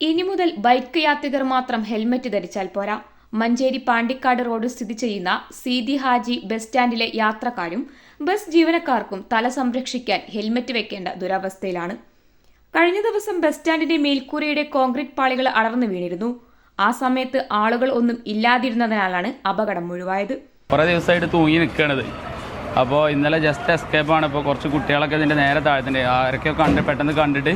ഇനി മുതൽ ബൈക്ക് യാത്രികർ മാത്രം ഹെൽമറ്റ് ധരിച്ചാൽ പോരാ. മഞ്ചേരി പാണ്ടിക്കാട് റോഡ് സ്ഥിതി ചെയ്യുന്ന സീതി ഹാജി ബസ് സ്റ്റാൻഡിലെ യാത്രക്കാരും ബസ് ജീവനക്കാർക്കും തല സംരക്ഷിക്കാൻ ഹെൽമറ്റ് വെക്കേണ്ട ദുരവസ്ഥയിലാണ്. കഴിഞ്ഞ ദിവസം ബസ് സ്റ്റാൻഡിന്റെ മേൽക്കൂരയുടെ കോൺക്രീറ്റ് പാളികൾ അടർന്നു വീണിരുന്നു. ആ സമയത്ത് ആളുകൾ ഒന്നും ഇല്ലാതിരുന്നതിനാലാണ് അപകടം ഒഴിവായത്. കുറേ ദിവസമായിട്ട് തൂങ്ങി നിൽക്കണത്. അപ്പോൾ ഇന്നലെ ജസ്റ്റ് എസ്കേപ്പാണ്. ഇപ്പോൾ കുറച്ച് കുട്ടികളൊക്കെ ഇതിൻ്റെ നേരെ താഴത്തിൻ്റെ ആരൊക്കെ പെട്ടെന്ന് കണ്ടിട്ട്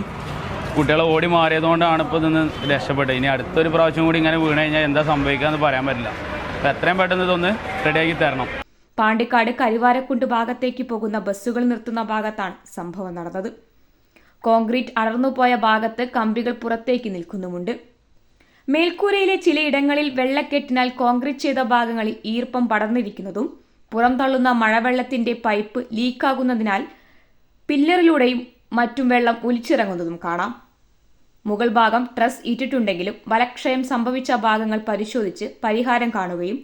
കുട്ടികൾ ഓടി മാറിയതുകൊണ്ടാണ് ഇപ്പോൾ ഇതൊന്ന് രക്ഷപ്പെട്ടത്. ഇനി അടുത്തൊരു പ്രാവശ്യം കൂടി ഇങ്ങനെ വീണ് കഴിഞ്ഞാൽ എന്താ സംഭവിക്കാമെന്ന് പറയാൻ പറ്റില്ല. അപ്പോൾ എത്രയും പെട്ടെന്ന് ഇതൊന്ന് റെഡിയാക്കി തരണം. പാണ്ടിക്കാട് കരിവാരക്കുണ്ട് ഭാഗത്തേക്ക് പോകുന്ന ബസ്സുകൾ നിർത്തുന്ന ഭാഗത്താണ് സംഭവം നടന്നത്. കോൺക്രീറ്റ് അടർന്നുപോയ ഭാഗത്ത് കമ്പികൾ പുറത്തേക്ക് നിൽക്കുന്നുമുണ്ട്. മേൽക്കൂരയിലെ ചിലയിടങ്ങളിൽ വെള്ളക്കെട്ടിനാൽ കോൺക്രീറ്റ് ചെയ്ത ഭാഗങ്ങളിൽ ഈർപ്പം പടർന്നിരിക്കുന്നതും പുറംതള്ളുന്ന മഴവെള്ളത്തിന്റെ പൈപ്പ് ലീക്കാകുന്നതിനാൽ പില്ലറിലൂടെയും മറ്റും വെള്ളം ഒലിച്ചിറങ്ങുന്നതും കാണാം. മുകൾ ഭാഗം ട്രസ് ഇട്ടിട്ടുണ്ടെങ്കിലും ബലക്ഷയം സംഭവിച്ച ഭാഗങ്ങൾ പരിശോധിച്ച് പരിഹാരം കാണുകയും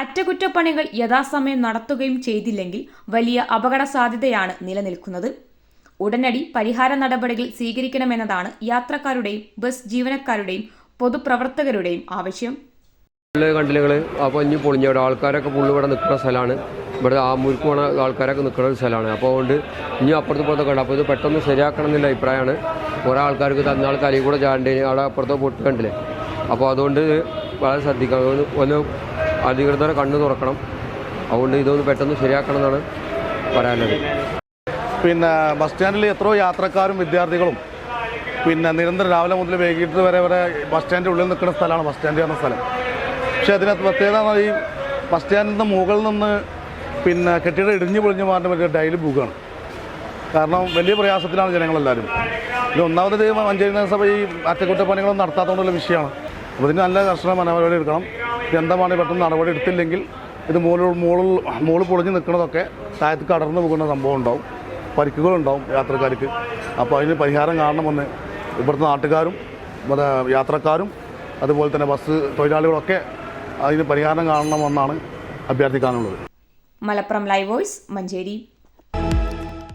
അറ്റകുറ്റപ്പണികൾ യഥാസമയം നടത്തുകയും ചെയ്തില്ലെങ്കിൽ വലിയ അപകട സാധ്യതയാണ് നിലനിൽക്കുന്നത്. ഉടനടി പരിഹാര നടപടികൾ സ്വീകരിക്കണമെന്നതാണ് യാത്രക്കാരുടെയും ബസ് ജീവനക്കാരുടെയും പൊതുപ്രവർത്തകരുടെയും ആവശ്യം. കണ്ടില്ല അപ്പോൾ ഇനി പൊളിഞ്ഞവിടെ ആൾക്കാരൊക്കെ പുള്ളി ഇവിടെ നിൽക്കുന്ന സ്ഥലമാണ്. ഇവിടെ ആ മുരുക്ക് പോണ ആൾക്കാരൊക്കെ നിൽക്കുന്ന ഒരു സ്ഥലമാണ്. അപ്പോൾ അതുകൊണ്ട് ഇനി അപ്പുറത്ത് കണ്ടു. അപ്പോൾ ഇത് പെട്ടെന്ന് ശരിയാക്കണം എന്നുള്ള അഭിപ്രായമാണ്. കുറേ ആൾക്കാർക്ക് തന്നാൾ തലയിൽ കൂടെ ചാണ്ടി അവിടെ അപ്പുറത്ത് പൊട്ട് കണ്ടില്ലേ. അപ്പോൾ അതുകൊണ്ട് വളരെ ശ്രദ്ധിക്കണം. ഒന്ന് അധികൃതരെ കണ്ണു തുറക്കണം. അതുകൊണ്ട് ഇതൊന്ന് പെട്ടെന്ന് ശരിയാക്കണം എന്നാണ് പറയാനുള്ളത്. പിന്നെ ബസ് സ്റ്റാൻഡിൽ എത്രയോ യാത്രക്കാരും വിദ്യാർത്ഥികളും നിരന്തരം രാവിലെ മുതൽ വൈകിട്ട് വരെ ബസ് സ്റ്റാൻഡിൻ്റെ ഉള്ളിൽ നിൽക്കുന്ന സ്ഥലമാണ് ബസ് സ്റ്റാൻഡ് എന്ന സ്ഥലം. പക്ഷേ അതിനകത്ത് പ്രത്യേകത ഈ ബസ് സ്റ്റാൻഡിൻ്റെ മുകളിൽ നിന്ന് കെട്ടിടം ഇടിഞ്ഞു പൊളിഞ്ഞു മാറാൻ പറ്റിയ ഡെയിലി ബുക്കാണ്. കാരണം വലിയ പ്രയാസത്തിലാണ് ജനങ്ങളെല്ലാവരും. ഇത് ഒന്നാമത് മഞ്ചേരി നഗരസഭ ഈ അറ്റകുറ്റപ്പണികളൊന്നും നടത്താത്തതുകൊണ്ടുള്ള വിഷയമാണ്. അപ്പോൾ ഇതിന് നല്ല കർശന നടപടി എടുക്കണം. എന്താണ് പെട്ടെന്ന് നടപടി എടുത്തില്ലെങ്കിൽ ഇത് മുകളിൽ പൊളിഞ്ഞ് നിൽക്കുന്നതൊക്കെ താഴത്ത് കടർന്നു പോകുന്ന സംഭവം ഉണ്ടാവും. പരിക്കുകളുണ്ടാവും യാത്രക്കാർക്ക്. അപ്പോൾ അതിന് പരിഹാരം കാണണമെന്ന് ഇവിടുത്തെ നാട്ടുകാരും യാത്രക്കാരും അതുപോലെ തന്നെ ബസ് തൊഴിലാളികളൊക്കെ അതിന് പരിഹാരം കാണണമെന്നാണ് അഭ്യർത്ഥിക്കാനുള്ളത്. Malappuram live voice, Manjeri.